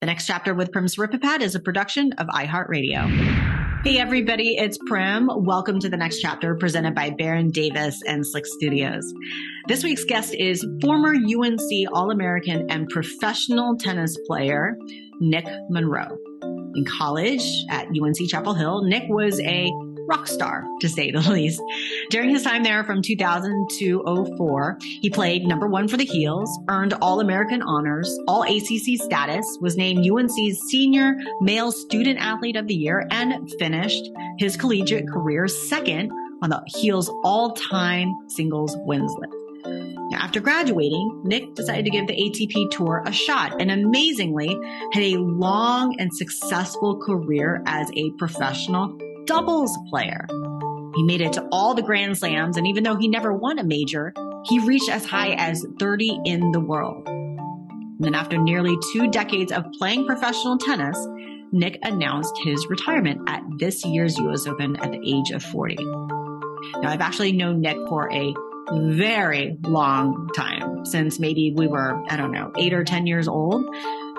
The Next Chapter with Prim Siripipat is a production of iHeartRadio. Hey everybody, it's Prim. Welcome to The Next Chapter, presented by Baron Davis and Slick Studios. This week's guest is former UNC All-American and professional tennis player, Nick Monroe. In college at UNC Chapel Hill, Nick was a rock star, to say the least. During his time there from 2000 to 2004, he played #1 for the Heels, earned All-American honors, All-ACC status, was named UNC's Senior Male Student Athlete of the Year, and finished his collegiate career second on the Heels' all-time singles wins list. After graduating, Nick decided to give the ATP Tour a shot and amazingly had a long and successful career as a professional doubles player. He made it to all the Grand Slams, and even though he never won a major, he reached as high as 30 in the world. And then after nearly 2 decades of playing professional tennis, Nick announced his retirement at this year's US Open at the age of 40. Now, I've actually known Nick for a very long time, since maybe we were, 8 or 10 years old.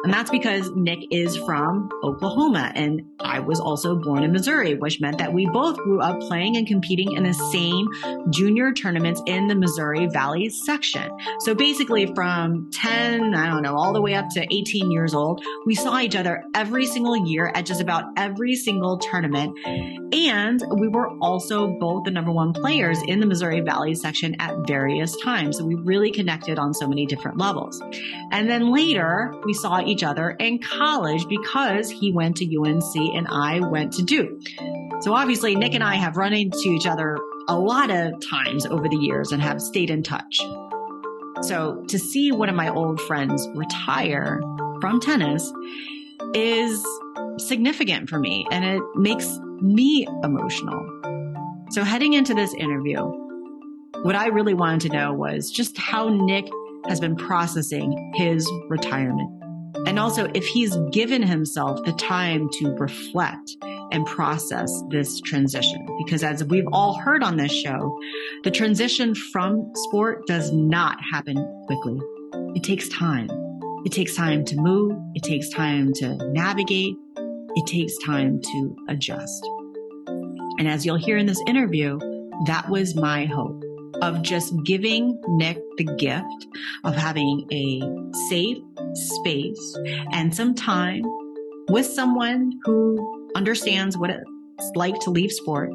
And that's because Nick is from Oklahoma and I was also born in Missouri, which meant that we both grew up playing and competing in the same junior tournaments in the Missouri Valley section. So basically from 10, all the way up to 18 years old, we saw each other every single year at just about every single tournament. And we were also both the #1 players in the Missouri Valley section at various times. So we really connected on so many different levels. And then later we saw each other in college because he went to UNC and I went to Duke. So obviously Nick and I have run into each other a lot of times over the years and have stayed in touch. So to see one of my old friends retire from tennis is significant for me and it makes me emotional. So heading into this interview, what I really wanted to know was just how Nick has been processing his retirement. And also if he's given himself the time to reflect and process this transition. Because as we've all heard on this show, the transition from sport does not happen quickly. It takes time. It takes time to move. It takes time to navigate. It takes time to adjust. And as you'll hear in this interview, that was my hope of just giving Nick the gift of having a safe space and some time with someone who understands what it's like to leave sport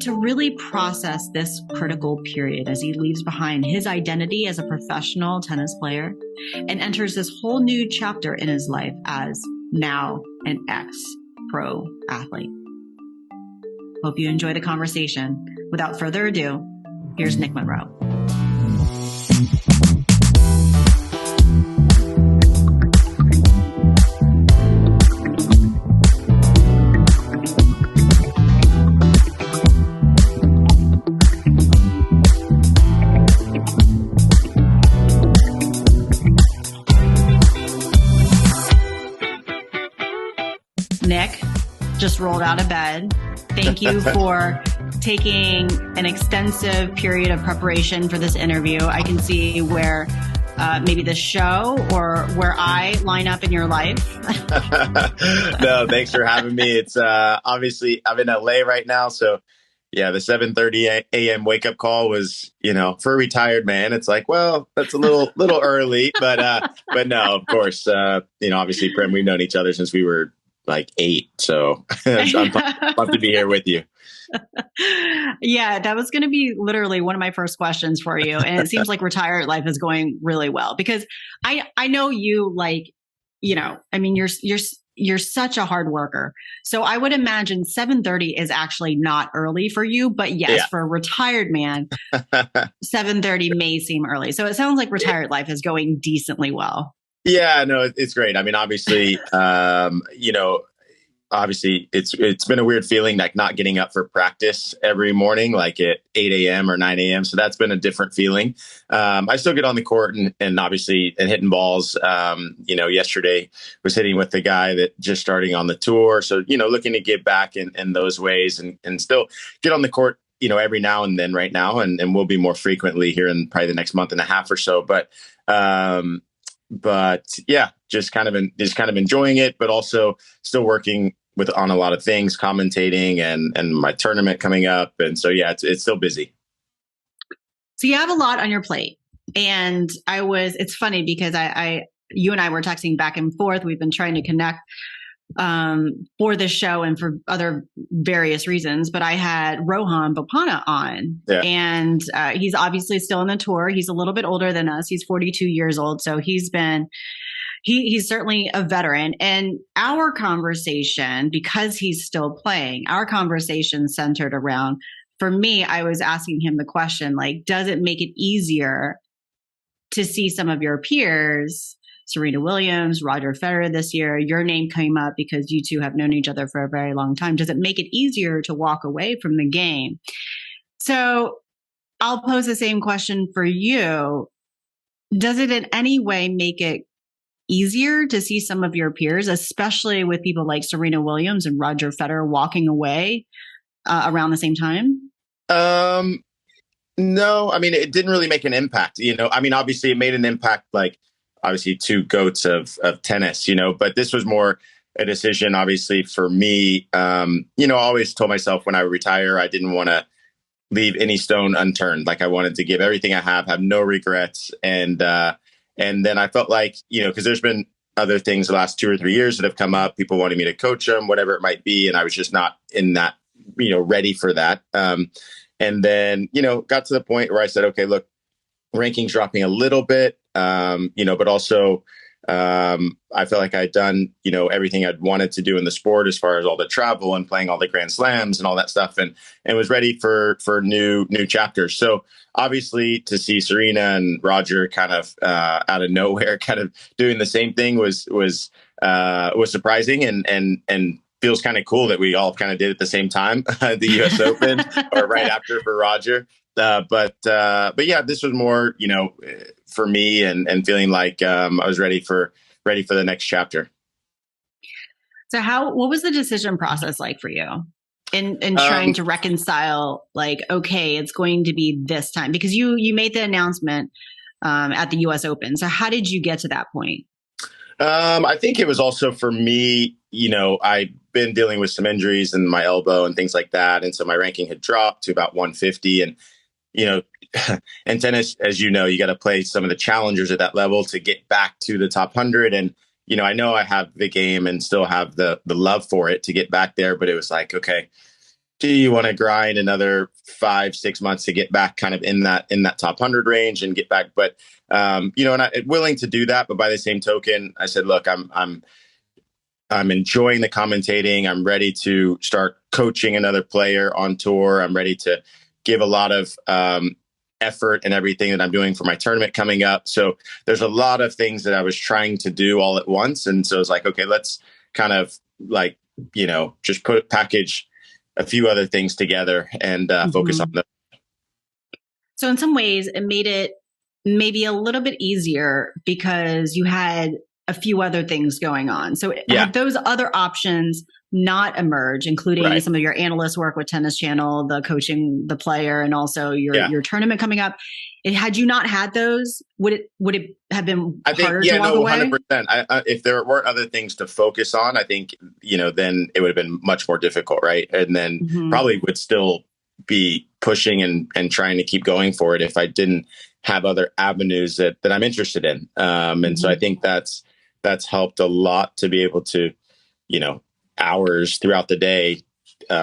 to really process this critical period as he leaves behind his identity as a professional tennis player and enters this whole new chapter in his life as now an ex-pro athlete. Hope you enjoy the conversation. Without further ado, here's Nick Monroe. Nick just rolled out of bed. Thank you for taking an extensive period of preparation for this interview. I can see where maybe the show or where I line up in your life. No, thanks for having me. It's obviously I'm in LA right now. So yeah, the 7:30 a.m. wake up call was, for a retired man, it's like, well, that's a little early, but no, of course, obviously Prim, we've known each other since we were like 8. So I'm pumped to be here with you. Yeah, that was going to be literally one of my first questions for you. And it seems like retired life is going really well because I know you you're such a hard worker. So I would imagine 7:30 is actually not early for you, but yes, yeah. For a retired man, 7:30 may seem early. So it sounds like retired life is going decently well. Yeah, no, it's great. I mean, obviously, it's been a weird feeling, like not getting up for practice every morning, like at 8 a.m. or 9 a.m. So that's been a different feeling. I still get on the court and obviously and hitting balls. Yesterday was hitting with the guy that just starting on the tour. So, looking to get back in those ways and still get on the court, every now and then right now. And we'll be more frequently here in probably the next month and a half or so. But but yeah, just kind of enjoying it, but also still working on a lot of things, commentating and my tournament coming up. And so, yeah, it's still busy. So you have a lot on your plate. And it's funny because you and I were texting back and forth. We've been trying to connect for this show and for other various reasons, but I had Rohan Bopana on, and he's obviously still on the tour. He's a little bit older than us. He's 42 years old. So he's certainly a veteran. And our conversation, because he's still playing, our conversation centered around, for me, I was asking him the question, like, does it make it easier to see some of your peers, Serena Williams, Roger Federer this year? Your name came up because you two have known each other for a very long time. Does it make it easier to walk away from the game? So I'll pose the same question for you. Does it in any way make it easier to see some of your peers, especially with people like Serena Williams and Roger Federer walking away around the same time? No, I mean, it didn't really make an impact. I mean, obviously it made an impact, like obviously two goats of tennis, but this was more a decision, obviously, for me. I always told myself when I retire, I didn't want to leave any stone unturned. Like I wanted to give everything I have no regrets. And then I felt like, because there's been other things the last 2 or 3 years that have come up, people wanting me to coach them, whatever it might be. And I was just not in that, ready for that. And then, got to the point where I said, okay, look, rankings dropping a little bit, but also I felt like I'd done, everything I'd wanted to do in the sport as far as all the travel and playing all the Grand Slams and all that stuff, and was ready for new chapters. So obviously to see Serena and Roger kind of out of nowhere kind of doing the same thing was surprising and feels kind of cool that we all kind of did at the same time, the US Open or right after for Roger. But yeah, this was more, for me and feeling like I was ready for the next chapter. So what was the decision process like for you in trying to reconcile, like, okay, it's going to be this time, because you made the announcement at the US Open. So how did you get to that point? I think it was also for me, I've been dealing with some injuries in my elbow and things like that. And so my ranking had dropped to about 150. And, in tennis, as you know, you got to play some of the challengers at that level to get back to the top 100. And, I know I have the game and still have the love for it to get back there. But it was like, okay, do you want to grind another 5-6 months to get back kind of in that top 100 range and get back? But, and I'm willing to do that. But by the same token, I said, look, I'm enjoying the commentating. I'm ready to start coaching another player on tour. I'm ready to give a lot of effort and everything that I'm doing for my tournament coming up. So there's a lot of things that I was trying to do all at once. And so it's like, okay, let's kind of like, just package a few other things together and focus on them. So in some ways it made it maybe a little bit easier because you had a few other things going on. So have those other options not emerge, including some of your analyst work with Tennis Channel, the coaching the player, and also your tournament coming up? Had you not had those, would it have been harder to walk away? 100%. If there weren't other things to focus on, I think, then it would have been much more difficult, right? And then probably would still be pushing and trying to keep going for it if I didn't have other avenues that I'm interested in. And so I think that's helped a lot to be able to, hours throughout the day,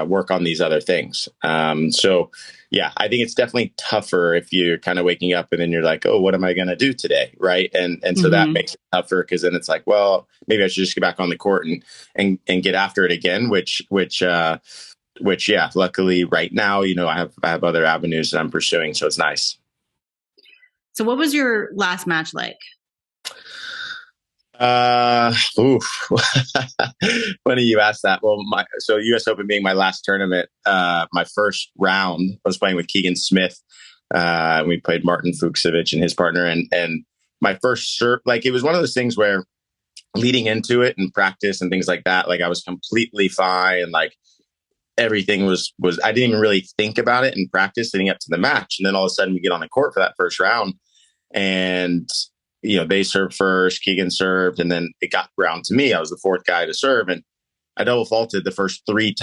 work on these other things. So yeah, I think it's definitely tougher if you're kind of waking up and then you're like, oh, what am I going to do today? Right. And so that makes it tougher because then it's like, well, maybe I should just get back on the court and get after it again, which yeah, luckily right now, I have other avenues that I'm pursuing. So it's nice. So what was your last match like? Funny you asked that. Well, so US Open being my last tournament, my first round, I was playing with Keegan Smith. We played Martin Fucsovics and his partner, and my first serve, like it was one of those things where leading into it and practice and things like that, like I was completely fine. Like everything was, I didn't even really think about it in practice leading up to the match. And then all of a sudden we get on the court for that first round and they served first, Keegan served, and then it got around to me. I was the fourth guy to serve, and I double faulted the first 3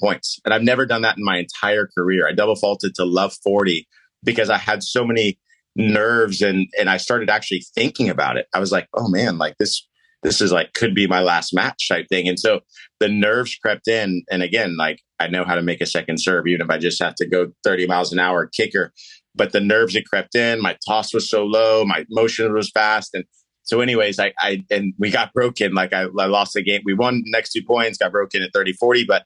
points. And I've never done that in my entire career. I double faulted to love 40 because I had so many nerves, and I started actually thinking about it. I was like, oh man, like this is like, could be my last match type thing. And so the nerves crept in. And again, like I know how to make a second serve, even if I just have to go 30 miles an hour kicker, but the nerves had crept in. My toss was so low, my motion was fast. And so anyways, and we got broken. Like I lost the game. We won the next 2 points, got broken at 30-40. But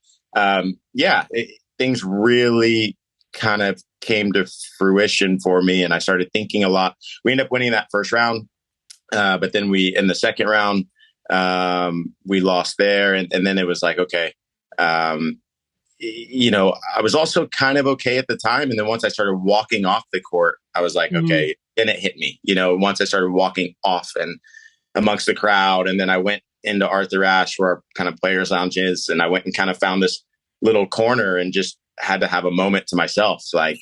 things really kind of came to fruition for me. And I started thinking a lot. We ended up winning that first round. But then in the second round, we lost there. And then it was like, okay, I was also kind of okay at the time. And then once I started walking off the court, I was like, okay, then it hit me, once I started walking off and amongst the crowd. And then I went into Arthur Ashe where our kind of players lounge is. And I went and kind of found this little corner and just had to have a moment to myself. Like,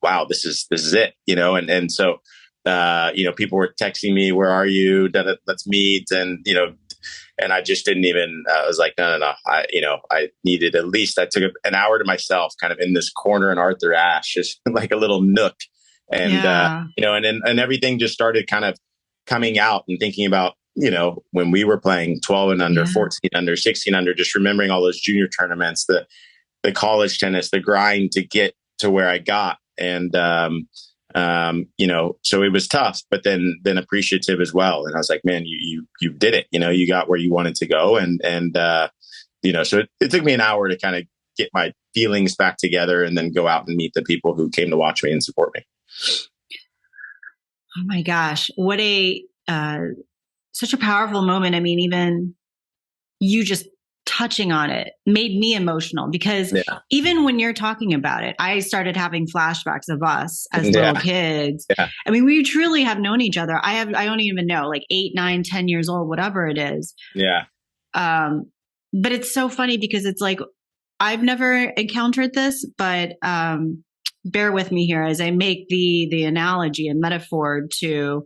wow, this is it, and so, people were texting me, where are you? Let's meet. And, and I just didn't even, I was like, no. I needed I took an hour to myself kind of in this corner in Arthur Ashe, just like a little nook. And, and everything just started kind of coming out and thinking about, when we were playing 12 and under, 14 under, 16 under, just remembering all those junior tournaments, the college tennis, the grind to get to where I got. And, so it was tough, but then appreciative as well. And I was like, man, you did it, you got where you wanted to go. And so it took me an hour to kind of get my feelings back together and then go out and meet the people who came to watch me and support me. Oh my gosh. What such a powerful moment. I mean, even you just touching on it made me emotional because even when you're talking about it, I started having flashbacks of us as little kids. Yeah. I mean, we truly have known each other. I don't even know, like 8, 9, 10 years old, whatever it is. Yeah. But it's so funny because it's like, I've never encountered this, but bear with me here as I make the analogy and metaphor to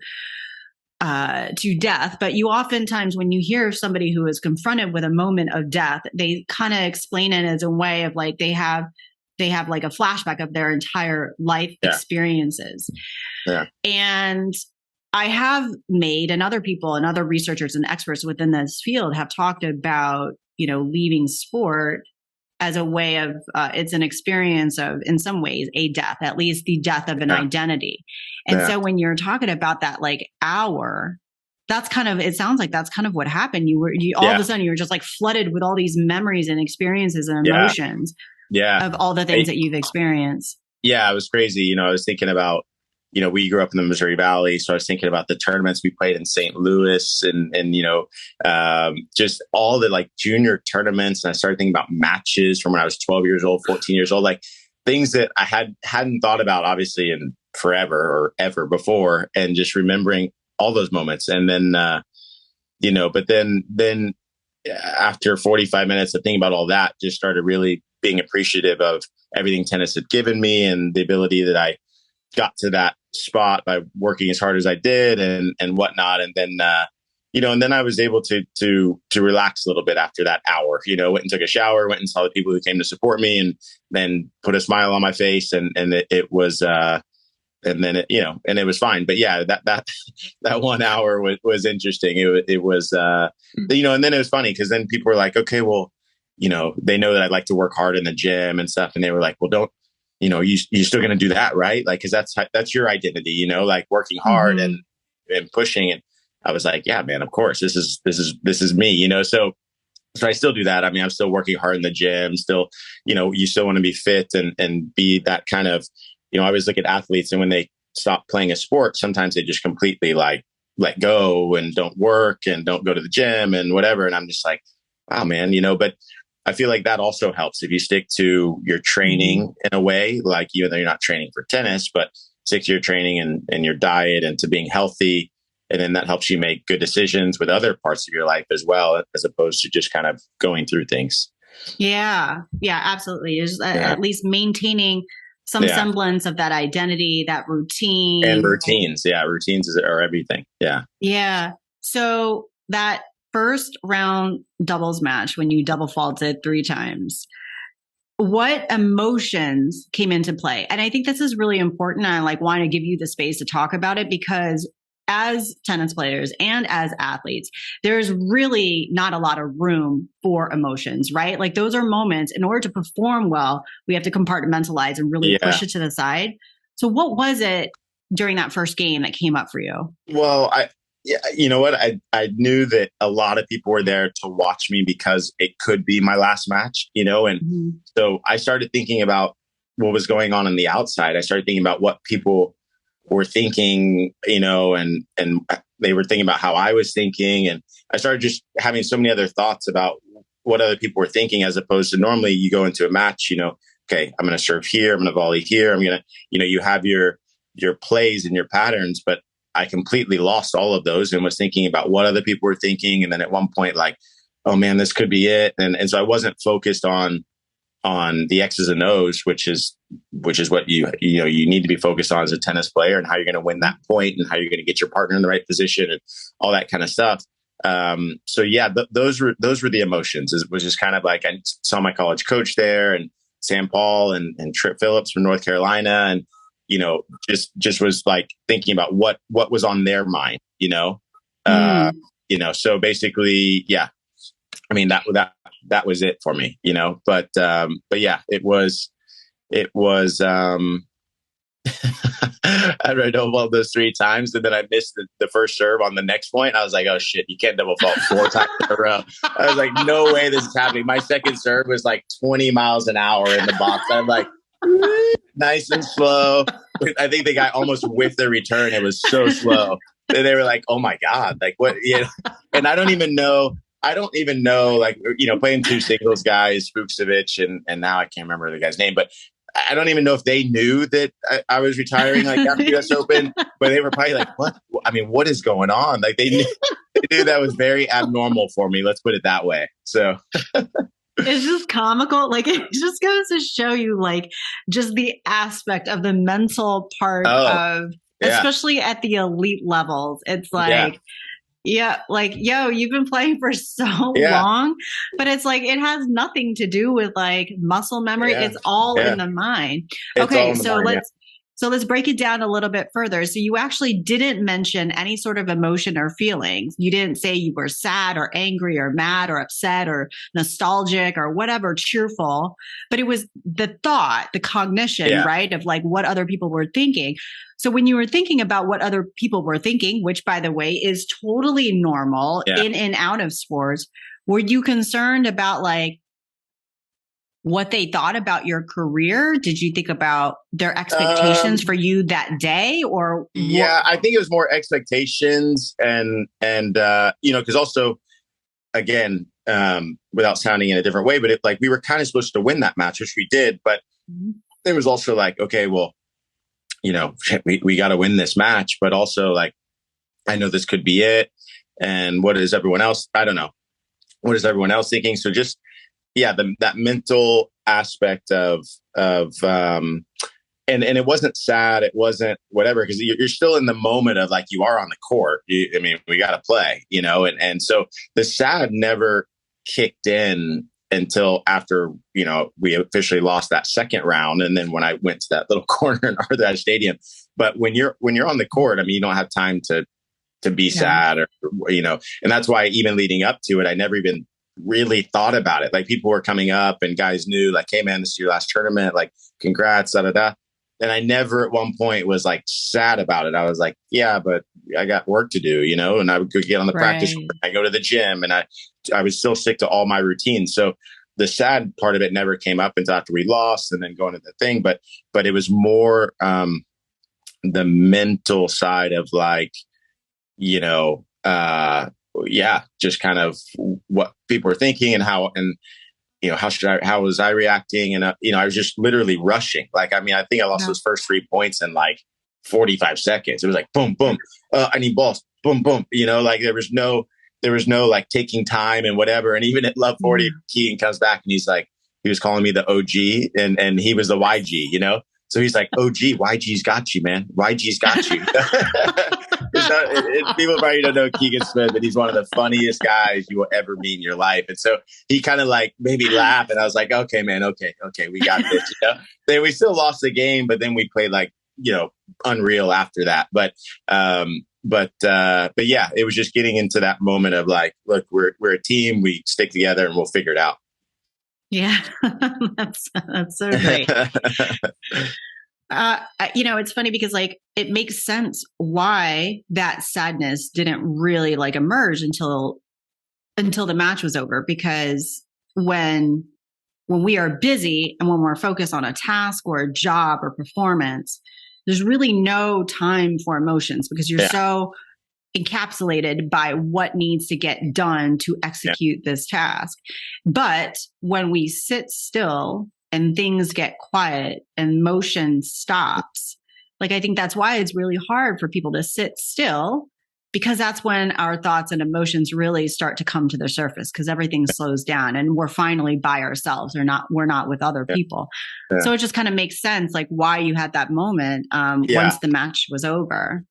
death. But you oftentimes, when you hear somebody who is confronted with a moment of death, they kind of explain it as a way of like, they have like a flashback of their entire life experiences. Yeah. And I have made, and other people and other researchers and experts within this field have talked about, leaving sport as a way of, it's an experience of, in some ways, a death, at least the death of an identity. And so when you're talking about that like hour, that's kind of, it sounds like that's kind of what happened. You all of a sudden you were just like flooded with all these memories and experiences and emotions of all the things that you've experienced. Yeah, it was crazy. I was thinking about, we grew up in the Missouri Valley. So I was thinking about the tournaments we played in St. Louis and just all the like junior tournaments. And I started thinking about matches from when I was 12 years old, 14 years old, like things that I hadn't thought about obviously in forever or ever before. And just remembering all those moments. And then, but then after 45 minutes of thinking about all that, just started really being appreciative of everything tennis had given me and the ability that I got to that spot by working as hard as I did and whatnot. And then, and then I was able to relax a little bit after that hour, went and took a shower, went and saw the people who came to support me and then put a smile on my face. And it was, and then and it was fine. But yeah, that 1 hour was interesting. It was, and then it was funny because then people were like, okay, well, they know that I like to work hard in the gym and stuff. And they were like, well, don't, you're still going to do that, right? Like, cause that's your identity, like working hard and pushing. And I was like, yeah, man, of course, this is me, so I still do that. I mean, I'm still working hard in the gym, still, you still want to be fit and be that kind of, I always look at athletes and when they stop playing a sport, sometimes they just completely like let go and don't work and don't go to the gym and whatever. And I'm just like, wow, man, but I feel like that also helps if you stick to your training in a way, like even though you're not training for tennis, but stick to your training and your diet and to being healthy. And then that helps you make good decisions with other parts of your life as well, as opposed to just kind of going through things. Yeah. Yeah, absolutely. At least maintaining some semblance of that identity, that routine. And routines. Yeah. Routines are everything. Yeah. Yeah. So that first round doubles match, when you double faulted 3 times, what emotions came into play? And I think this is really important. I want to give you the space to talk about it, because as tennis players and as athletes, there's really not a lot of room for emotions, right? Like, those are moments, in order to perform well, we have to compartmentalize and really push it to the side. So what was it during that first game that came up for you? Well, you know what? I knew that a lot of people were there to watch me because it could be my last match, and so I started thinking about what was going on the outside. I started thinking about what people were thinking, and they were thinking about how I was thinking. And I started just having so many other thoughts about what other people were thinking, as opposed to normally you go into a match, okay, I'm going to serve here, I'm going to volley here, I'm going to, you have your plays and your patterns, but I completely lost all of those and was thinking about what other people were thinking. And then at one point, oh man, this could be it. And so I wasn't focused on the X's and O's, which is what you need to be focused on as a tennis player, and how you're going to win that point, and how you're going to get your partner in the right position, and all that kind of stuff. So yeah, those were the emotions. It was just kind of like, I saw my college coach there, and Sam Paul and Trip Phillips from North Carolina, and just was like thinking about what was on their mind, so basically, yeah, I mean, that was it for me, but yeah, it was, I don't know about those 3 times. And then I missed the first serve on the next point. I was like, oh shit, you can't double fault 4 times in a row. I was like, no way this is happening. My second serve was 20 miles an hour in the box. I'm like, nice and slow. I think the guy almost whiffed the return. It was so slow. And they were like, oh my God, what, and I don't even know, playing 2 singles guys, Vukcevic, and now I can't remember the guy's name, but I don't even know if they knew that I was retiring after US Open, but they were probably like, what? I mean, what is going on? They knew that was very abnormal for me. Let's put it that way. So it's just comical. It just goes to show you just the aspect of the mental part of, especially at the elite levels. It's yo, you've been playing for so long, but it's it has nothing to do with muscle memory. Yeah. It's all in the mind. Okay. So let's break it down a little bit further. So you actually didn't mention any sort of emotion or feelings. You didn't say you were sad or angry or mad or upset or nostalgic or whatever, cheerful, but it was the thought, the cognition, right? Of what other people were thinking. So when you were thinking about what other people were thinking, which by the way is totally normal in and out of sports, were you concerned about what they thought about your career? Did you think about their expectations for you that day, or? Yeah, I think it was more expectations and because also, again, without sounding in a different way, but we were kind of supposed to win that match, which we did, but it was also okay, well, we got to win this match, but also I know this could be it. And what is everyone else? I don't know. What is everyone else thinking? So just, that mental aspect of and it wasn't sad. It wasn't whatever, because you're still in the moment of you are on the court. We got to play, and so the sad never kicked in until after, we officially lost that second round. And then when I went to that little corner in Arthur Ashe Stadium, but when you're on the court, you don't have time to be sad or, and that's why even leading up to it, I never even really thought about it. People were coming up and guys knew hey man, this is your last tournament, congrats, da da da. And I never at one point was sad about it. I was yeah, but I got work to do, and I would go get on the practice court. I go to the gym, and I would still stick to all my routines. So the sad part of it never came up until after we lost and then going to the thing. But it was more the mental side of just kind of what people were thinking and how how was I reacting? And, I was just literally rushing. I think I lost those first 3 points in 45 seconds. It was boom, boom. I need balls. Boom, boom. There was no taking time and whatever. And even at Love 40, Keegan comes back and he was calling me the OG and he was the YG, So he's like, oh, gee, YG's got you, man. YG's got you. People probably don't know Keegan Smith, but he's one of the funniest guys you will ever meet in your life. And so he kind of like made me laugh. And I was like, okay, man, okay, we got this. You know? Then we still lost the game, but then we played like, unreal after that. But yeah, it was just getting into that moment of like, look, we're a team, we stick together and we'll figure it out. Yeah, that's so great. It's funny because like it makes sense why that sadness didn't really like emerge until the match was over, because when we are busy and when we're focused on a task or a job or performance, there's really no time for emotions because you're so encapsulated by what needs to get done to execute this task. But when we sit still and things get quiet and motion stops, like I think that's why it's really hard for people to sit still, because that's when our thoughts and emotions really start to come to the surface, because everything slows down and we're finally by ourselves, or we're not with other people. So it just kind of makes sense like why you had that moment once the match was over.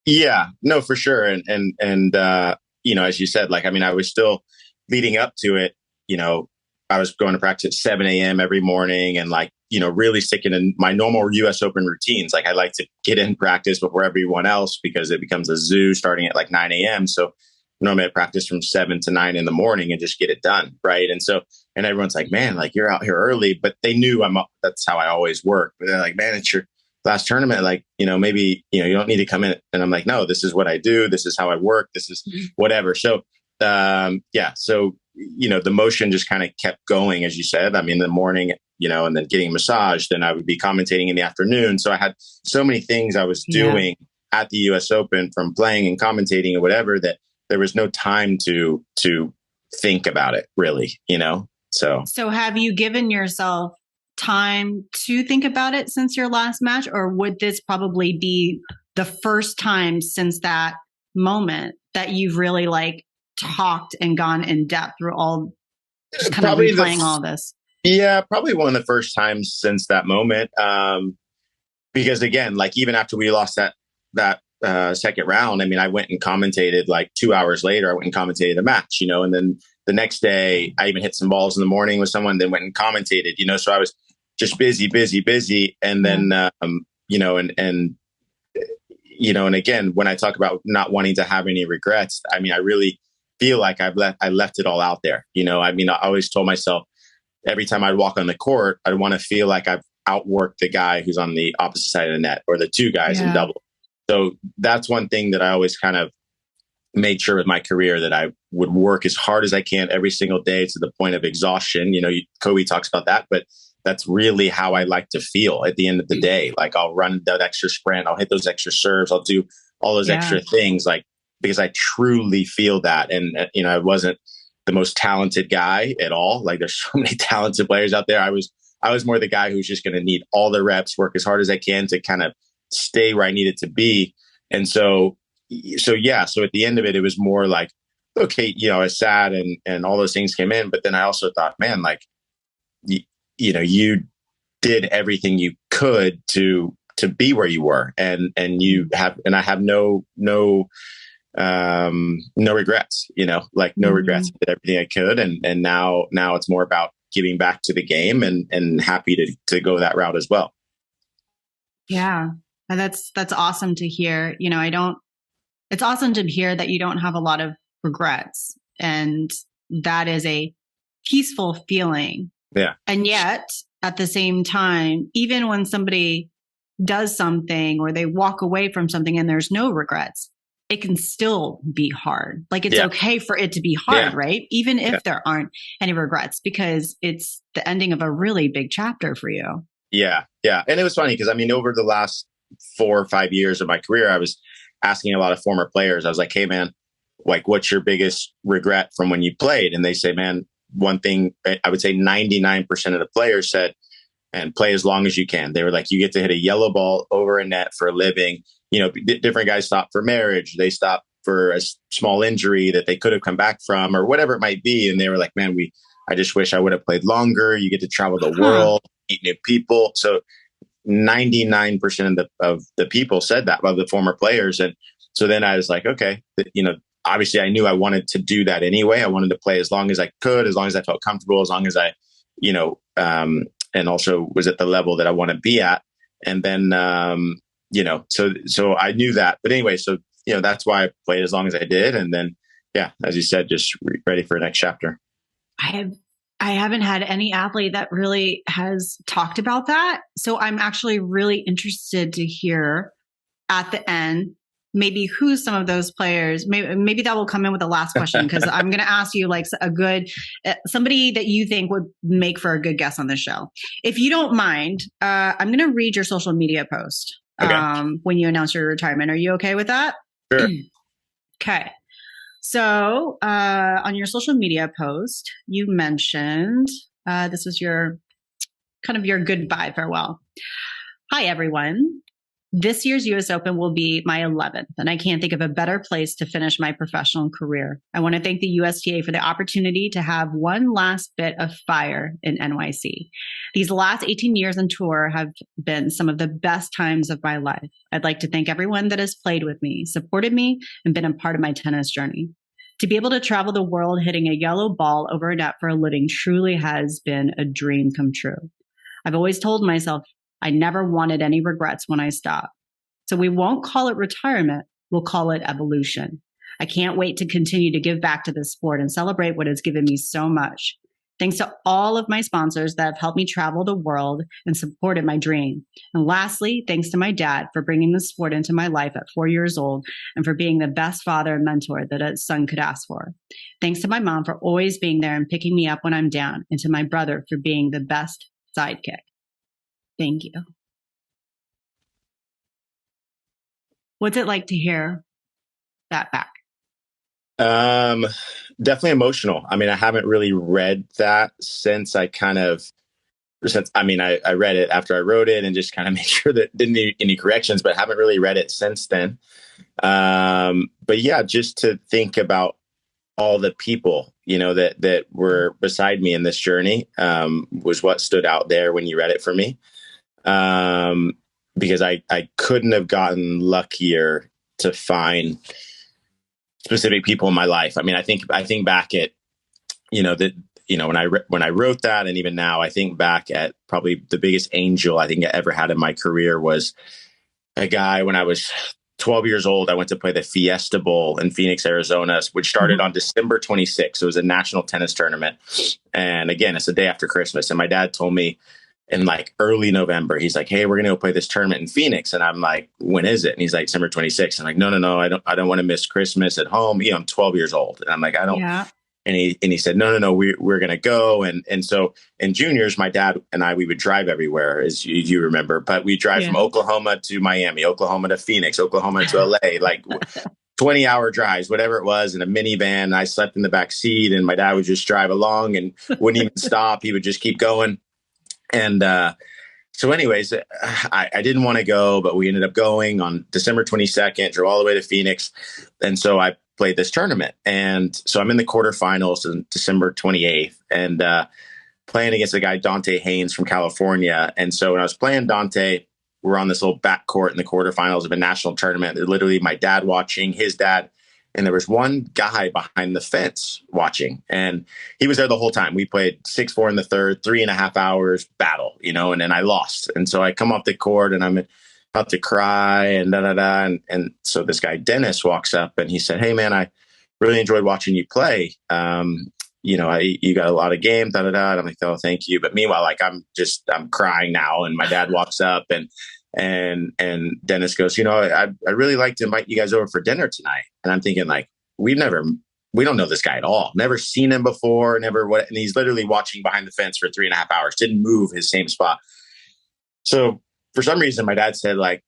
Yeah, no, for sure. And as you said, like, I mean, I was still leading up to it, I was going to practice at 7 a.m. every morning and like, really sticking in my normal US Open routines. Like I like to get in practice before everyone else because it becomes a zoo starting at like 9 a.m. So normally I practice from 7 to 9 in the morning and just get it done. Right. And everyone's like, man, like you're out here early, but they knew that's how I always work. But they're like, man, it's your last tournament, like, maybe, you don't need to come in. And I'm like, no, this is what I do. This is how I work. This is whatever. So, the motion just kind of kept going, as you said. I mean, in the morning, and then getting a massage, then I would be commentating in the afternoon. So I had so many things I was doing at the US Open, from playing and commentating or whatever, that there was no time to think about it really, So have you given yourself time to think about it since your last match, or would this probably be the first time since that moment that you've really like talked and gone in depth through all, just kind of replaying all this? Yeah, probably one of the first times since that moment. Because again, like even after we lost that second round, I mean, I went and commentated like 2 hours later. I went and commentated the match, and then the next day I even hit some balls in the morning with someone, then went and commentated, so I was just busy. And then, and again, when I talk about not wanting to have any regrets, I mean, I really feel like I left it all out there. I mean, I always told myself every time I'd walk on the court, I'd want to feel like I've outworked the guy who's on the opposite side of the net, or the two guys in double. So that's one thing that I always kind of made sure with my career, that I would work as hard as I can every single day to the point of exhaustion. Kobe talks about that, but that's really how I like to feel at the end of the day. Like I'll run that extra sprint, I'll hit those extra serves, I'll do all those extra things, like, because I truly feel that. And, I wasn't the most talented guy at all. Like there's so many talented players out there. I was more the guy who's just going to need all the reps, work as hard as I can to kind of stay where I needed to be. And so at the end of it, it was more like, okay, I was sad and all those things came in. But then I also thought, man, like, you did everything you could to be where you were, and I have no regrets, like no regrets. I did everything I could. And now it's more about giving back to the game, and happy to go that route as well. Yeah. And that's awesome to hear. It's awesome to hear that you don't have a lot of regrets, and that is a peaceful feeling. Yeah. And yet at the same time, even when somebody does something or they walk away from something and there's no regrets, it can still be hard. Like it's okay for it to be hard, right? Even if there aren't any regrets, because it's the ending of a really big chapter for you. Yeah. Yeah. And it was funny because, I mean, over the last 4 or 5 years of my career, I was asking a lot of former players. I was like, hey, man, like, what's your biggest regret from when you played? And they say, man, one thing, I would say 99% of the players said, and play as long as you can. They were like, you get to hit a yellow ball over a net for a living. Different guys stop for marriage. They stop for a small injury that they could have come back from, or whatever it might be. And they were like, man, I just wish I would have played longer. You get to travel the world, meet new people. So 99% of the people said that, of the former players. And so then I was like, okay, obviously I knew I wanted to do that anyway. I wanted to play as long as I could, as long as I felt comfortable, as long as I, and also was at the level that I want to be at. And then, so I knew that. But anyway, so, that's why I played as long as I did. And then, yeah, as you said, just ready for the next chapter. I haven't had any athlete that really has talked about that. So I'm actually really interested to hear at the end, maybe who some of those players, maybe that will come in with the last question, because I'm going to ask you like somebody that you think would make for a good guest on the show. If you don't mind, I'm going to read your social media post when you announce your retirement. Are you okay with that? Sure. Okay. So on your social media post, you mentioned, this was your goodbye farewell. Hi, everyone. This year's US Open will be my 11th, and I can't think of a better place to finish my professional career. I want to thank the USTA for the opportunity to have one last bit of fire in NYC. These last 18 years on tour have been some of the best times of my life. I'd like to thank everyone that has played with me, supported me, and been a part of my tennis journey. To be able to travel the world hitting a yellow ball over a net for a living truly has been a dream come true. I've always told myself I never wanted any regrets when I stopped. So we won't call it retirement, we'll call it evolution. I can't wait to continue to give back to this sport and celebrate what has given me so much. Thanks to all of my sponsors that have helped me travel the world and supported my dream. And lastly, thanks to my dad for bringing the sport into my life at 4 years old and for being the best father and mentor that a son could ask for. Thanks to my mom for always being there and picking me up when I'm down, and to my brother for being the best sidekick. Thank you. What's it like to hear that back? Definitely emotional. I mean, I haven't really read that since I read it after I wrote it and just kind of made sure that didn't need any corrections, but haven't really read it since then. But yeah, just to think about all the people, that were beside me in this journey, was what stood out there when you read it for me. Because I couldn't have gotten luckier to find specific people in my life. I mean, I think back at, when I wrote that, and even now I think back at probably the biggest angel I think I ever had in my career was a guy when I was 12 years old. I went to play the Fiesta Bowl in Phoenix, Arizona, which started on December 26th. So it was a national tennis tournament. And again, it's the day after Christmas. And my dad told me in like early November, he's like, "Hey, we're going to go play this tournament in Phoenix." And I'm like, "When is it?" And he's like, "December 26th." I'm like, No, I don't want to miss Christmas at home. I'm 12 years old. And I'm like, I don't. Yeah. And he said, no, we're going to go. And so in juniors, my dad and I, we would drive everywhere, as you remember, but we drive from Oklahoma to Miami, Oklahoma to Phoenix, Oklahoma to LA, like 20-hour drives, whatever it was, in a minivan. I slept in the back seat, and my dad would just drive along and wouldn't even stop. He would just keep going. And so anyways, I didn't want to go, but we ended up going on December 22nd, drove all the way to Phoenix. And so I played this tournament. And so I'm in the quarterfinals on December 28th and playing against a guy, Dante Haynes from California. And so when I was playing Dante, we're on this little back court in the quarterfinals of a national tournament. Literally my dad watching, his dad, and there was one guy behind the fence watching, and he was there the whole time. We played 6-4 in the third, 3.5 hours battle, and then I lost. And so I come off the court and I'm about to cry and And so this guy, Dennis, walks up and he said, "Hey man, I really enjoyed watching you play. You got a lot of game, And I'm like, "Oh, thank you." But meanwhile, like I'm crying now. And my dad walks up and Dennis goes, "I really like to invite you guys over for dinner tonight." And I'm thinking like, we don't know this guy at all. Never seen him before, never what. And he's literally watching behind the fence for 3.5 hours, didn't move his same spot. So for some reason, my dad said like,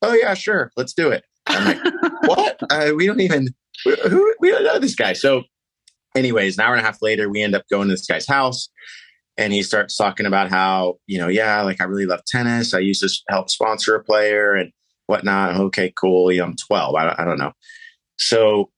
"Oh yeah, sure. Let's do it." I'm like, "What? We don't know this guy." So anyways, an hour and a half later, we end up going to this guy's house. And he starts talking about how, like I really love tennis. I used to help sponsor a player and whatnot. Okay, cool. I'm 12. I don't know. So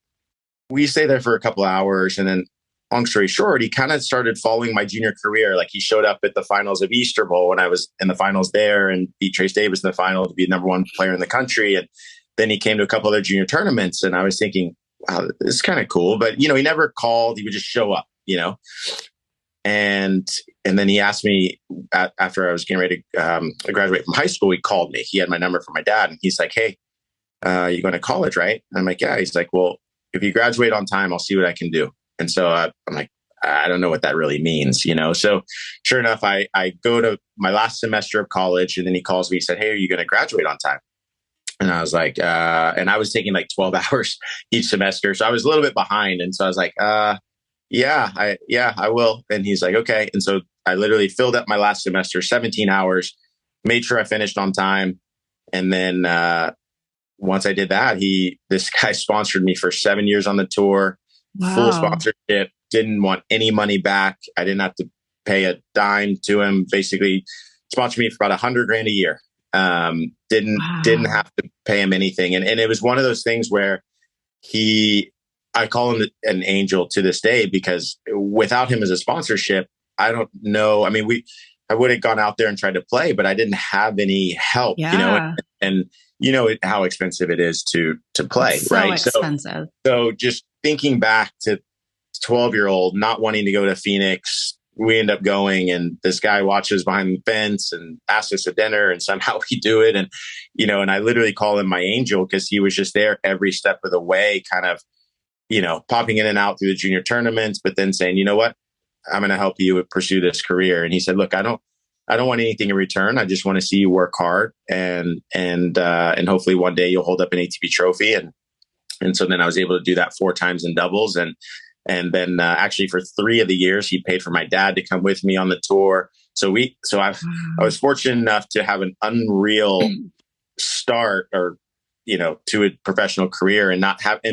we stay there for a couple of hours. And then long story short, he kind of started following my junior career. Like he showed up at the finals of Easter Bowl when I was in the finals there and beat Trace Davis in the final to be the number one player in the country. And then he came to a couple other junior tournaments, and I was thinking, wow, this is kind of cool. But, he never called. He would just show up, And then he asked me after I was getting ready to graduate from high school, he called me. He had my number from my dad, and he's like, "Hey, you're going to college, right?" And I'm like, "Yeah." He's like, "Well, if you graduate on time, I'll see what I can do." And so I'm like, I don't know what that really means, So sure enough, I go to my last semester of college, and then he calls me. He said, "Hey, are you going to graduate on time?" And I was like, and I was taking like 12 hours each semester. So I was a little bit behind. And so I was like, yeah, I will. And he's like, okay. And so I literally filled up my last semester, 17 hours, made sure I finished on time. And then once I did that, this guy sponsored me for 7 years on the tour. Wow. Full sponsorship, didn't want any money back. I didn't have to pay a dime to him. Basically sponsored me for about $100,000 a year. Didn't have to pay him anything. And it was one of those things where I call him an angel to this day, because without him as a sponsorship, I don't know. I mean, I would have gone out there and tried to play, but I didn't have any help, and how expensive it is to play, so right? Expensive. So just thinking back to 12-year-old not wanting to go to Phoenix, we end up going, and this guy watches behind the fence and asks us to dinner, and somehow we do it. And, and I literally call him my angel, because he was just there every step of the way, kind of, popping in and out through the junior tournaments, but then saying, "You know what, I'm going to help you pursue this career." And he said, "Look, I don't want anything in return. I just want to see you work hard, and hopefully one day you'll hold up an ATP trophy." And so then I was able to do that 4 times in doubles. And then actually for 3 of the years, he paid for my dad to come with me on the tour. I was fortunate enough to have an unreal start, or, to a professional career, and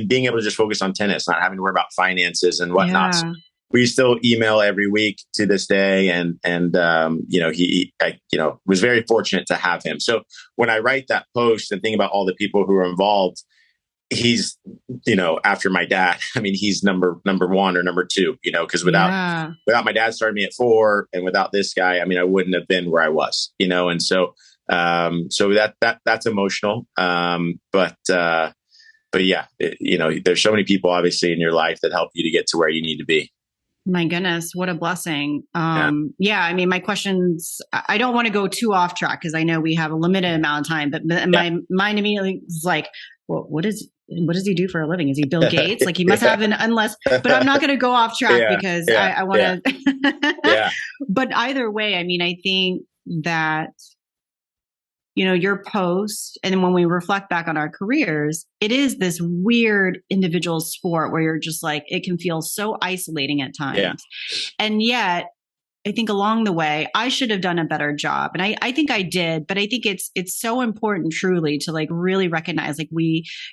being able to just focus on tennis, not having to worry about finances and whatnot. Yeah. So we still email every week to this day. And I was very fortunate to have him. So when I write that post and think about all the people who are involved, he's, after my dad, I mean, he's number 1 or number 2, because without my dad starting me at 4, and without this guy, I mean, I wouldn't have been where I was, and so that's emotional. But yeah, there's so many people obviously in your life that help you to get to where you need to be. My goodness, what a blessing. Yeah, I mean, my questions, I don't want to go too off track, because I know we have a limited amount of time, but my mind immediately is like, well, what does he do for a living? Is he Bill Gates? Like, he must have but I'm not going to go off track, because I want to, But either way, I mean, I think that, your post, and when we reflect back on our careers, it is this weird individual sport where you're just like, it can feel so isolating at times. Yeah. And yet, I think along the way, I should have done a better job. And I think I did, but I think it's so important truly to like really recognize, like,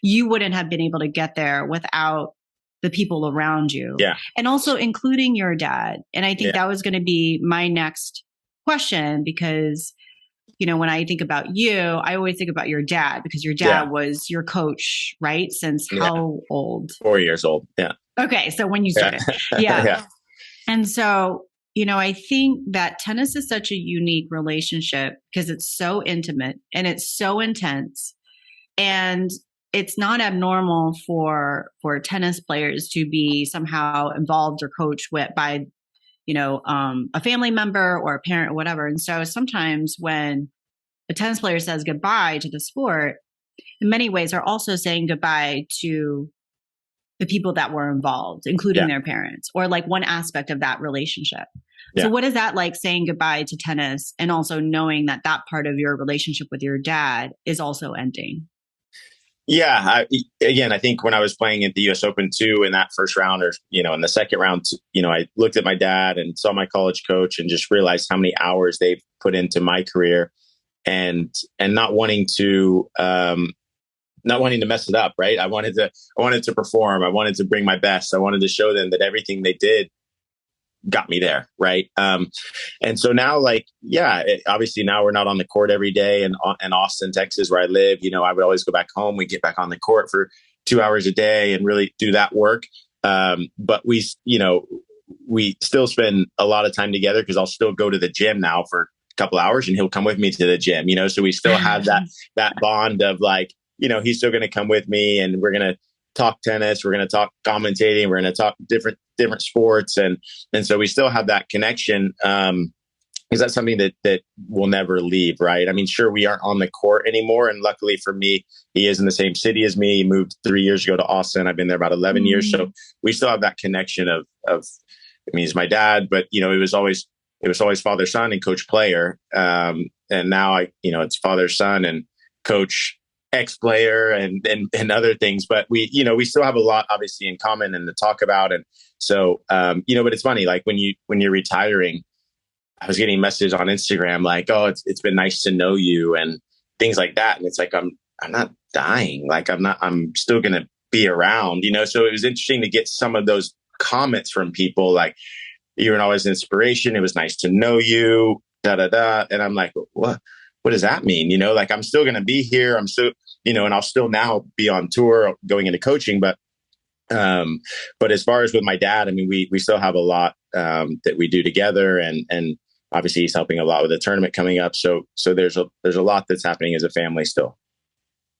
you wouldn't have been able to get there without the people around you. Yeah. And also including your dad. And I think that was going to be my next question, because when I think about you, I always think about your dad, because your dad was your coach, right? Since how old? 4 years old. Yeah. Okay. So when you started. Yeah. And so, I think that tennis is such a unique relationship, because it's so intimate and it's so intense, and it's not abnormal for tennis players to be somehow involved or coached by a family member or a parent or whatever. And so sometimes when a tennis player says goodbye to the sport, in many ways are also saying goodbye to the people that were involved, including their parents, or like one aspect of that relationship. Yeah. So what is that like, saying goodbye to tennis, and also knowing that part of your relationship with your dad is also ending? Yeah. I think when I was playing at the US Open too, in that first round, or, in the second round, I looked at my dad and saw my college coach, and just realized how many hours they've put into my career, and not wanting to mess it up. Right. I wanted to perform. I wanted to bring my best. I wanted to show them that everything they did got me there. Right. And so now, obviously now we're not on the court every day in Austin, Texas, where I live. I would always go back home. We get back on the court for 2 hours a day and really do that work. But we, we still spend a lot of time together because I'll still go to the gym now for a couple hours and he'll come with me to the gym, so we still have that bond of like, he's still going to come with me and we're going to talk tennis, we're going to talk commentating, we're going to talk different sports. And so we still have that connection. Because that's something that will never leave, right? I mean, sure, we aren't on the court anymore. And luckily for me, he is in the same city as me. He moved 3 years ago to Austin. I've been there about 11 years. So we still have that connection of, I mean, he's my dad, but, it was always father, son and coach player. And now it's father, son and coach ex player and other things. But we still have a lot obviously in common and to talk about. And so, but it's funny, like when you're retiring, I was getting messages on Instagram like, "Oh, it's been nice to know you," and things like that. And it's like, I'm not dying. Like I'm still going to be around, So it was interesting to get some of those comments from people like, "You're always an inspiration. It was nice to know you." Da da da. And I'm like, what does that mean? Like I'm still going to be here. I'm still, and I'll still now be on tour going into coaching, but as far as with my dad, I mean, we still have a lot that we do together, and obviously he's helping a lot with the tournament coming up. So there's a lot that's happening as a family still.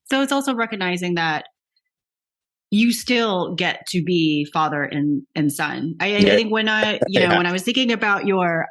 So it's also recognizing that you still get to be father and son. I think when when I was thinking about your,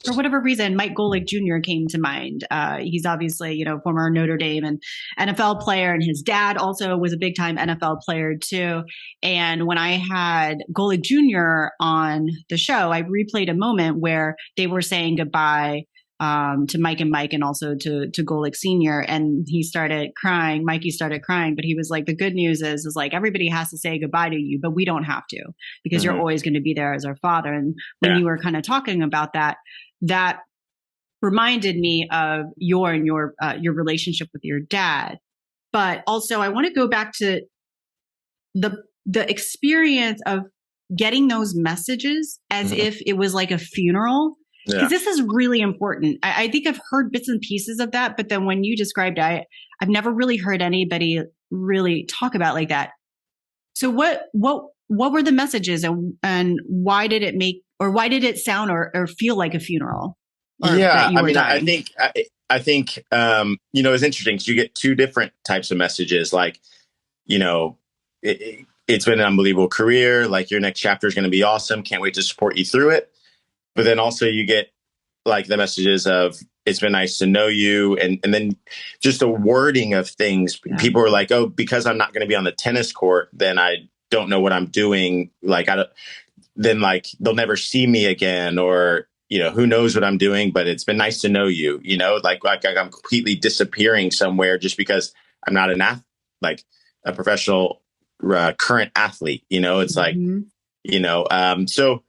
for whatever reason, Mike Golick Jr. came to mind. He's obviously, former Notre Dame and NFL player, and his dad also was a big time NFL player too. And when I had Golick Jr. on the show, I replayed a moment where they were saying goodbye to Mike and also to Golick Sr. And he started crying. Mikey started crying, but he was like, the good news is like everybody has to say goodbye to you, but we don't have to because you're always going to be there as our father. And when you were kind of talking about that reminded me of your relationship with your dad. But also I want to go back to the experience of getting those messages as if it was like a funeral. Because this is really important. I think I've heard bits and pieces of that, but then when you described it, I've never really heard anybody really talk about like that. So what were the messages, and why did it sound or feel like a funeral? I mean, I think it's interesting because you get two different types of messages. Like, it's been an unbelievable career. Like your next chapter is going to be awesome. Can't wait to support you through it. But then also you get like the messages of it's been nice to know you. And then just the wording of things. Yeah. People are like, oh, because I'm not going to be on the tennis court, then I don't know what I'm doing. Like, then like they'll never see me again, or, who knows what I'm doing, but it's been nice to know you, like I'm completely disappearing somewhere just because I'm not like a professional current athlete, it's like, so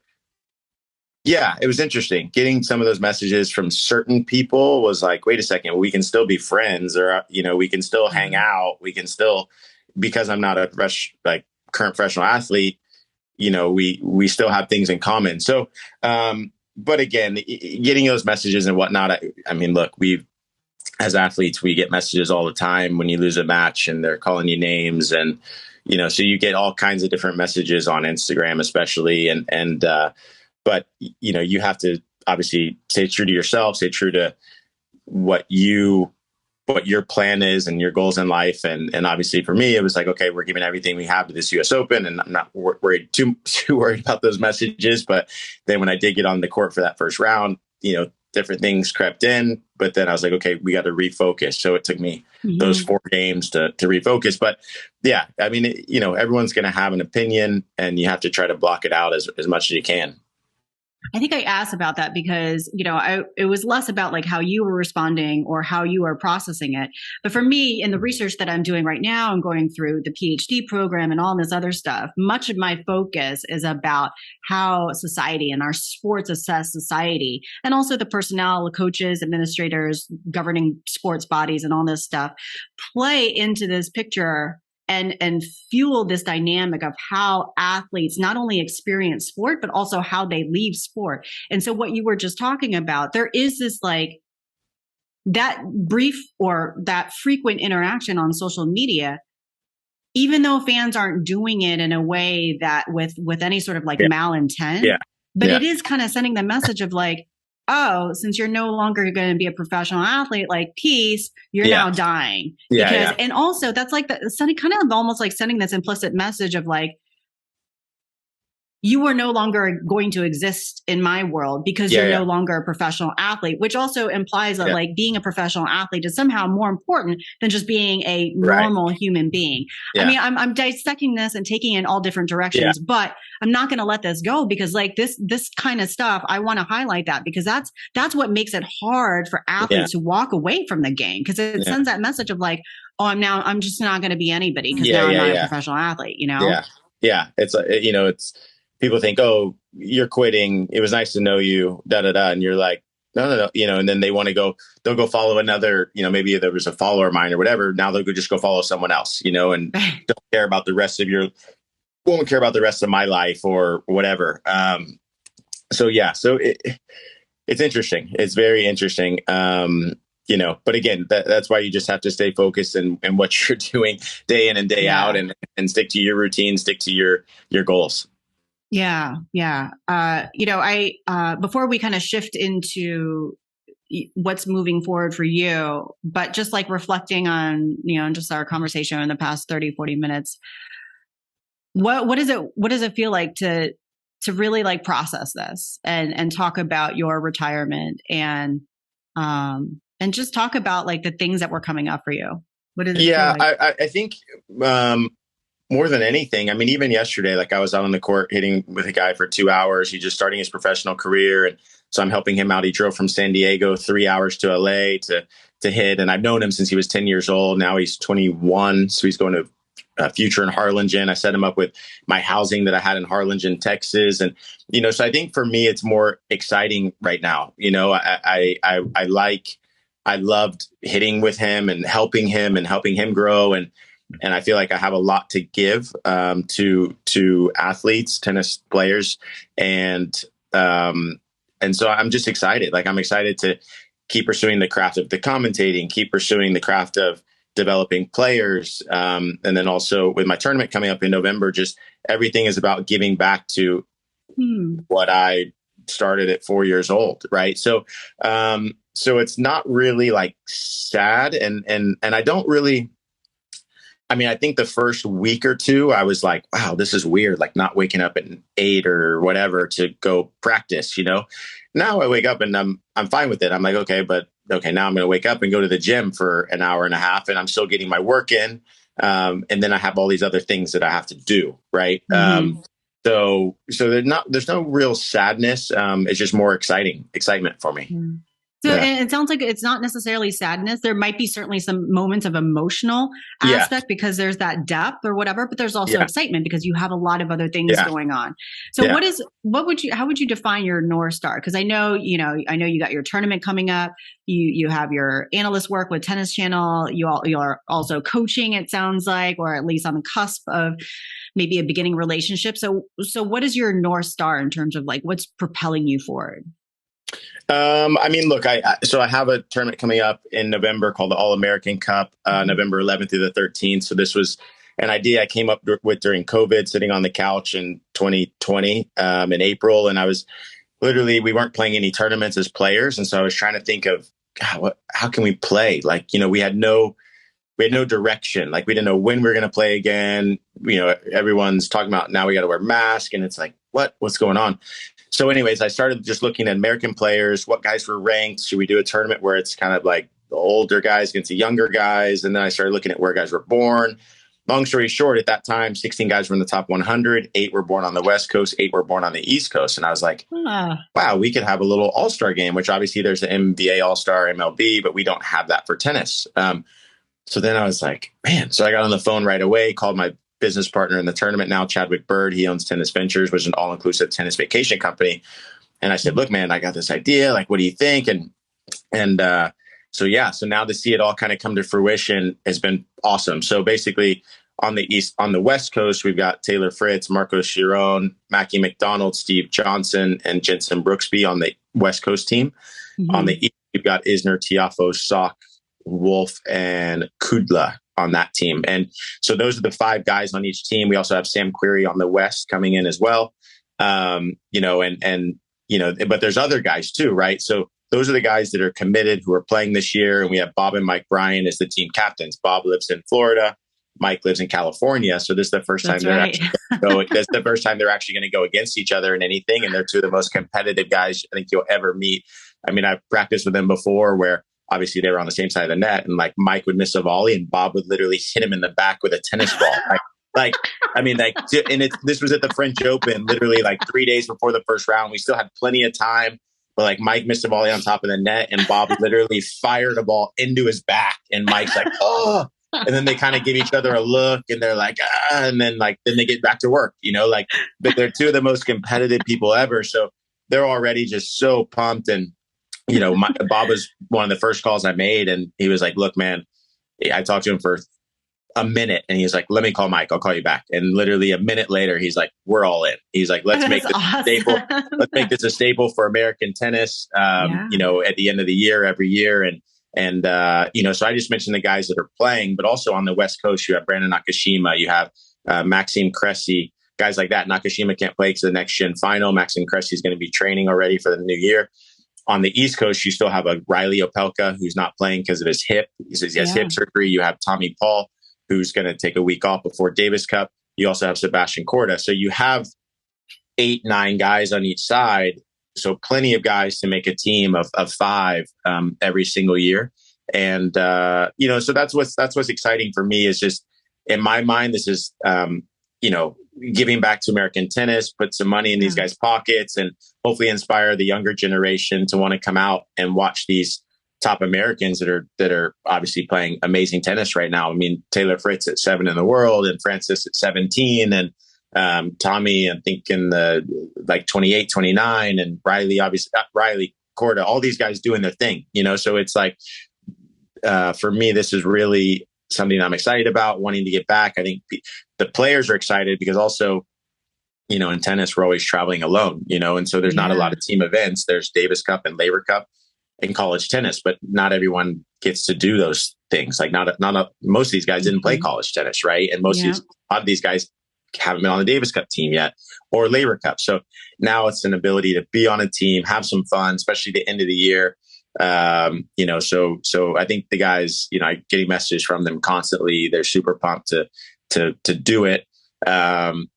yeah, it was interesting getting some of those messages from certain people. Was like, wait a second, we can still be friends, or, we can still hang out. We can still, because I'm not a current professional athlete, we still have things in common. So, but again, getting those messages and whatnot, I mean, look, as athletes, we get messages all the time when you lose a match and they're calling you names, and, so you get all kinds of different messages on Instagram, especially. But, you have to obviously stay true to yourself, stay true to what your plan is and your goals in life. And obviously for me, it was like, okay, we're giving everything we have to this US Open, and I'm not worried too worried about those messages. But then when I did get on the court for that first round, different things crept in, but then I was like, okay, we got to refocus. So it took me those 4 games to refocus. But yeah, I mean, everyone's going to have an opinion, and you have to try to block it out as much as you can. I think I asked about that because, it was less about like how you were responding or how you were processing it. But for me, in the research that I'm doing right now, I'm going through the PhD program and all this other stuff. Much of my focus is about how society and our sports assess society, and also the personnel, coaches, administrators, governing sports bodies, and all this stuff play into this picture and fuel this dynamic of how athletes not only experience sport, but also how they leave sport. And so what you were just talking about, there is this like that brief or that frequent interaction on social media even though fans aren't doing it in a way that with any sort of like malintent, but it is kind of sending the message of like, oh, since you're no longer going to be a professional athlete, like peace, you're now dying. And also that's like sending kind of almost like sending this implicit message of like, you are no longer going to exist in my world because you're no longer a professional athlete, which also implies that like being a professional athlete is somehow more important than just being a normal human being. I mean, I'm dissecting this and taking it in all different directions, but I'm not going to let this go because like this kind of stuff, I want to highlight that because that's what makes it hard for athletes to walk away from the game because it sends that message of like, oh, I'm just not going to be anybody because now I'm not a professional athlete, you know? Yeah. It's, you know, it's, people think, oh, you're quitting. It was nice to know you, And you're like, no, you know, and then they want to go, they'll go follow another, you know, maybe there was a follower of mine or whatever. Now they'll just go follow someone else, you know, and don't care about the rest of won't care about the rest of my life or whatever. So it's interesting. It's very interesting. You know, but again, that's why you just have to stay focused in what you're doing day in and day out and stick to your routine, stick to your goals. Yeah. You know, before we kind of shift into what's moving forward for you, but just like reflecting on, you know, just our conversation in the past 30, 40 minutes, what does it feel like to really like process this and talk about your retirement and just talk about like the things that were coming up for you? What does it feel like? I think, more than anything, I mean, even yesterday, like I was out on the court hitting with a guy for 2 hours. He's just starting his professional career. And so I'm helping him out. He drove from San Diego 3 hours to LA to hit. And I've known him since he was 10 years old. Now he's 21. So he's going to a future in Harlingen. I set him up with my housing that I had in Harlingen, Texas. And, you know, so I think for me, it's more exciting right now. You know, I loved hitting with him and helping him grow. And I feel like I have a lot to give to athletes, tennis players, and so I'm just excited. Like I'm excited to keep pursuing the craft of the commentating, keep pursuing the craft of developing players, and then also with my tournament coming up in November, just everything is about giving back to what I started at 4 years old, right? So it's not really like sad, and I don't really. I mean, I think the first week or two, I was like, wow, this is weird. Like not waking up at 8 or whatever to go practice, you know. Now I wake up and I'm fine with it. I'm like, okay, now I'm going to wake up and go to the gym for an hour and a half and I'm still getting my work in. And then I have all these other things that I have to do. Right. So there's no real sadness. It's just more excitement for me. So it sounds like it's not necessarily sadness. There might be certainly some moments of emotional aspect because there's that depth or whatever, but there's also excitement because you have a lot of other things going on. So how would you define your North Star? Because I know you got your tournament coming up. You have your analyst work with Tennis Channel. You're also coaching, it sounds like, or at least on the cusp of maybe a beginning relationship. So what is your North Star in terms of like what's propelling you forward? I mean, look, I have a tournament coming up in November called the All-American Cup, November 11th through the 13th. So this was an idea I came up with during COVID, sitting on the couch in 2020, in April. And I was we weren't playing any tournaments as players. And so I was trying to think of, God, how can we play? Like, you know, we had no direction. Like we didn't know when we were going to play again. You know, everyone's talking about now we got to wear masks and it's like, what's going on? So anyways, I started just looking at American players, what guys were ranked. Should we do a tournament where it's kind of like the older guys against the younger guys? And then I started looking at where guys were born. Long story short, at that time, 16 guys were in the top 100. 8 were born on the West Coast. 8 were born on the East Coast. And I was like, wow, we could have a little all-star game, which obviously there's the NBA all-star, MLB, but we don't have that for tennis. So then I was like, man, so I got on the phone right away, called my business partner in the tournament now, Chadwick Bird. He owns Tennis Ventures, which is an all-inclusive tennis vacation company. And I said, look, man, I got this idea. Like, what do you think? So now to see it all kind of come to fruition has been awesome. So basically on the West Coast, we've got Taylor Fritz, Marco Chiron, Mackie McDonald, Steve Johnson, and Jensen Brooksby on the West Coast team. On the East, we've got Isner, Tiafoe, Sock, Wolf, and Kudla on that team. And so those are the 5 guys on each team. We also have Sam Query on the West coming in as well. But there's other guys too, right? So those are the guys that are committed who are playing this year. And we have Bob and Mike Bryan as the team captains. Bob lives in Florida. Mike lives in California. So this is the first time that's the first time they're actually going to go against each other in anything. And they're 2 of the most competitive guys I think you'll ever meet. I mean, I've practiced with them before where obviously they were on the same side of the net, and like Mike would miss a volley and Bob would literally hit him in the back with a tennis ball. This was at the French Open, literally like 3 days before the first round. We still had plenty of time, but like Mike missed a volley on top of the net and Bob literally fired a ball into his back. And Mike's like, oh, and then they kind of give each other a look and they're like, and then they get back to work, but they're 2 of the most competitive people ever. So they're already just so pumped. And, Bob was one of the first calls I made and he was like, look, man, I talked to him for a minute and he's like, let me call Mike. I'll call you back. And literally a minute later, he's like, we're all in. He's like, let's make this a staple. Let's make this a staple for American tennis, at the end of the year, every year. And so I just mentioned the guys that are playing, but also on the West Coast, you have Brandon Nakashima, you have Maxime Cressy, guys like that. Nakashima can't play to the next gen final. Maxime Cressy is going to be training already for the new year. On the East Coast, you still have a Riley Opelka who's not playing because of his hip. He says he has hip surgery. You have Tommy Paul, who's going to take a week off before Davis Cup. You also have Sebastian Korda. So you have 8-9 guys on each side. So plenty of guys to make a team of 5 every single year. And, so that's what's exciting for me is just in my mind, this is, giving back to American tennis, put some money in these guys' pockets and hopefully inspire the younger generation to want to come out and watch these top Americans that are obviously playing amazing tennis right now. I mean, Taylor Fritz at 7 in the world and Francis at 17 and Tommy, I think in the 28, 29 and Riley, Korda, all these guys doing their thing, so it's like, for me, this is really something I'm excited about wanting to get back. I think the players are excited because also, in tennis, we're always traveling alone, and so there's not a lot of team events. There's Davis Cup and Labor Cup in college tennis, but not everyone gets to do those things. Like most of these guys didn't play college tennis, right? And a lot of these guys haven't been on the Davis Cup team yet or Labor Cup. So now it's an ability to be on a team, have some fun, especially the end of the year. So I think the guys, I'm getting messages from them constantly. They're super pumped to do it. And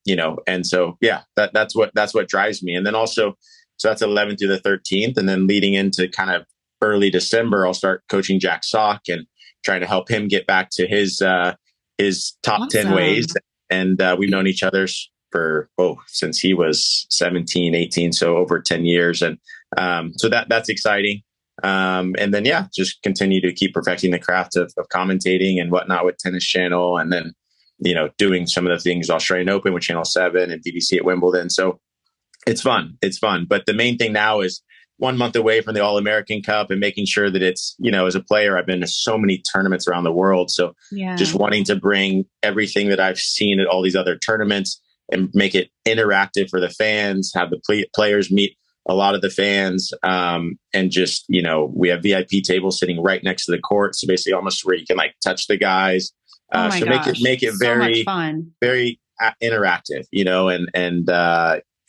so, that's what drives me. And then also, so that's 11th through the 13th. And then leading into kind of early December, I'll start coaching Jack Sock and trying to help him get back to his top 10 ways. And we've known each other since he was 17, 18, so over 10 years. And so that's exciting. And then, just continue to keep perfecting the craft of commentating and whatnot with Tennis Channel. And then, doing some of the things Australian Open with Channel 7 and BBC at Wimbledon. So it's fun. But the main thing now is 1 month away from the All-American Cup and making sure that it's, as a player, I've been to so many tournaments around the world. So just wanting to bring everything that I've seen at all these other tournaments and make it interactive for the fans, have the players meet a lot of the fans. And just, we have VIP tables sitting right next to the court. So basically almost where you can touch the guys. So make it very, fun. Very interactive,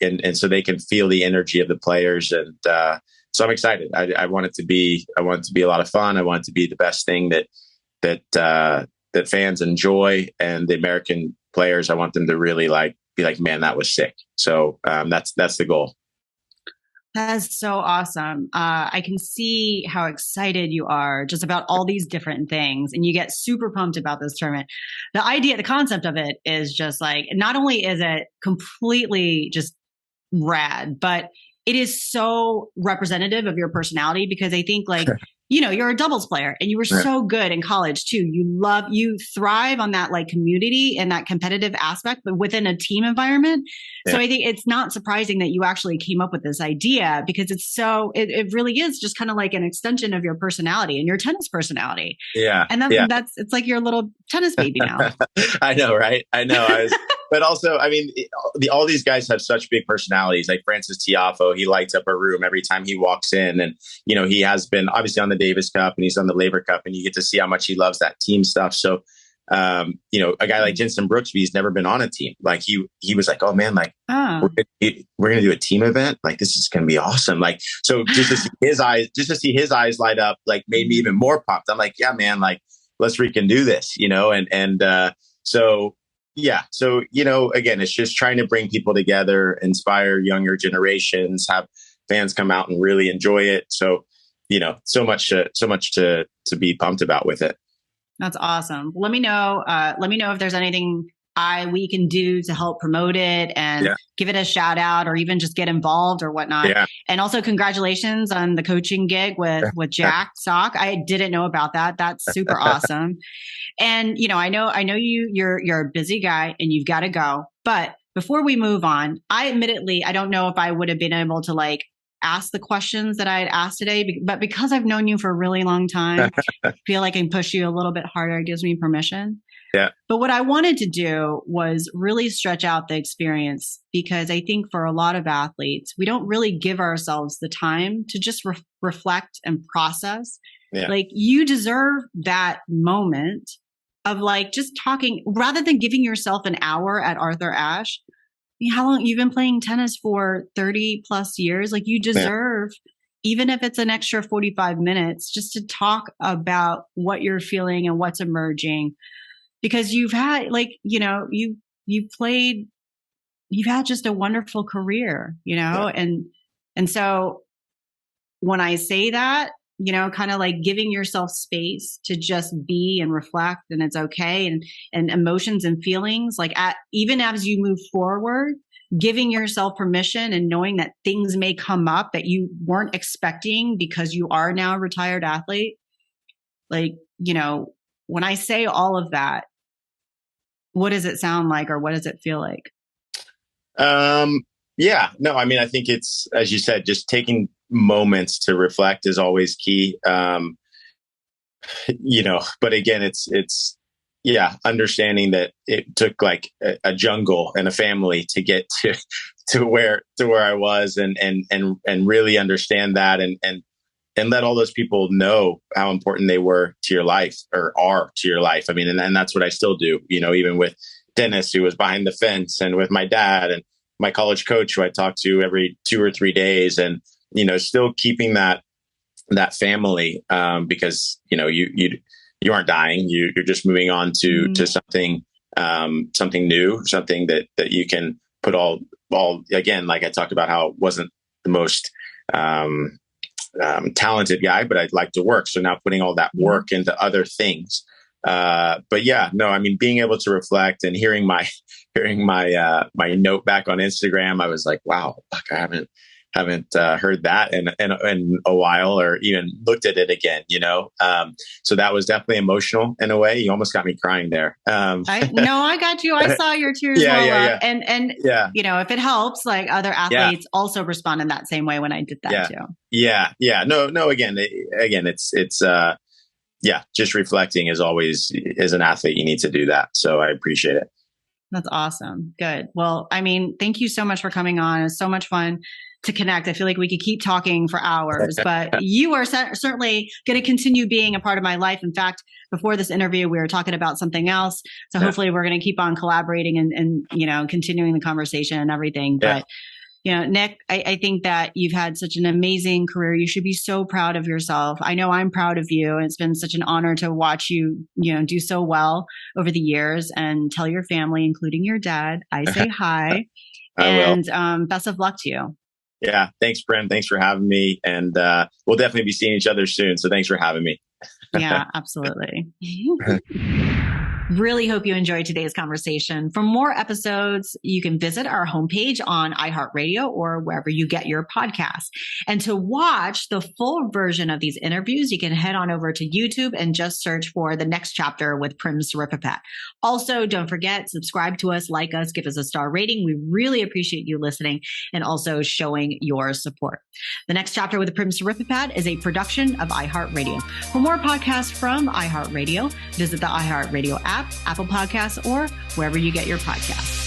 and so they can feel the energy of the players. And so I'm excited. I want it to be a lot of fun. I want it to be the best thing that fans enjoy, and the American players, I want them to really be like, man, that was sick. So that's the goal. That's so awesome. I can see how excited you are just about all these different things, and you get super pumped about this tournament. The concept of it is just not only is it completely just rad, but it is so representative of your personality, because I think you're a doubles player and you were so good in college too. You thrive on that community and that competitive aspect, but within a team environment. Yeah. So I think it's not surprising that you actually came up with this idea, because it really is just kind of like an extension of your personality and your tennis personality. Yeah. And it's like your little tennis baby now. I know, right? I know. But also, I mean, all these guys have such big personalities. Like Francis Tiafoe, he lights up a room every time he walks in. And, he has been obviously on the Davis Cup and he's on the Labor Cup, and you get to see how much he loves that team stuff. So, A guy like Jensen Brooksby's never been on a team. Like he was like, oh man, like we're going to do a team event. Like, this is going to be awesome. Like, so just to see his eyes light up, like made me even more pumped. I'm like, yeah, man, like let's freaking do this, So, again, it's just trying to bring people together, inspire younger generations, have fans come out and really enjoy it. So, so much to be pumped about with it. That's awesome. Let me know if there's anything we can do to help promote it and give it a shout out, or even just get involved or whatnot. Yeah. And also congratulations on the coaching gig with Jack Sock. I didn't know about that. That's super awesome. And, I know you're a busy guy and you've got to go, but before we move on, I don't know if I would have been able to like ask the questions that I had asked today, but because I've known you for a really long time, I feel like I can push you a little bit harder. It gives me permission. Yeah. But what I wanted to do was really stretch out the experience, because I think for a lot of athletes, we don't really give ourselves the time to just reflect and process. Yeah. Like, you deserve that moment of like just talking, rather than giving yourself an hour at Arthur Ashe. How long you've been playing tennis for 30 plus years? Like, you deserve, even if it's an extra 45 minutes, just to talk about what you're feeling and what's emerging. Because you've had you've had just a wonderful career, and so when I say that, kind of like giving yourself space to just be and reflect, and it's okay. And emotions and feelings, like even as you move forward, giving yourself permission and knowing that things may come up that you weren't expecting because you are now a retired athlete. Like, when I say all of that, what does it sound like, or what does it feel like? I think it's, as you said, just taking moments to reflect is always key. But again, it's understanding that it took like a jungle and a family to get to where I was, and really understand that, and let all those people know how important they were to your life, or are to your life. I mean, and that's what I still do, even with Dennis, who was behind the fence, and with my dad and my college coach, who I talk to every 2 or 3 days, and, still keeping that family, because, you aren't dying. You're just moving on to something new, something that you can put all again, like I talked about how it wasn't the most, talented guy, but I'd like to work. So now putting all that work into other things. Being able to reflect and hearing my note back on Instagram, I was like, wow, fuck, I haven't heard that in a while, or even looked at it again, so that was definitely emotional in a way. You almost got me crying there. I got you. I saw your tears well up. And if it helps, like, other athletes also respond in that same way when I did that too. No, again, it's just reflecting is always, as an athlete, you need to do that. So I appreciate it. That's awesome. Good. Well, thank you so much for coming on. It's so much fun to connect. I feel like we could keep talking for hours, but you are certainly going to continue being a part of my life. In fact, before this interview, we were talking about something else. So hopefully we're going to keep on collaborating and continuing the conversation and everything. But, Nick, I think that you've had such an amazing career. You should be so proud of yourself. I know I'm proud of you. It's been such an honor to watch you, do so well over the years, and tell your family, including your dad, I say hi. And best of luck to you. Yeah. Thanks, Prim. Thanks for having me. And we'll definitely be seeing each other soon. So thanks for having me. Yeah, absolutely. Really hope you enjoyed today's conversation. For more episodes, you can visit our homepage on iHeartRadio or wherever you get your podcasts. And to watch the full version of these interviews, you can head on over to YouTube and just search for The Next Chapter with Prim Siripipat. Also, don't forget, subscribe to us, like us, give us a star rating. We really appreciate you listening and also showing your support. The Next Chapter with Prim Siripipat is a production of iHeartRadio. For more podcasts from iHeartRadio, visit the iHeartRadio app, Apple Podcasts, or wherever you get your podcasts.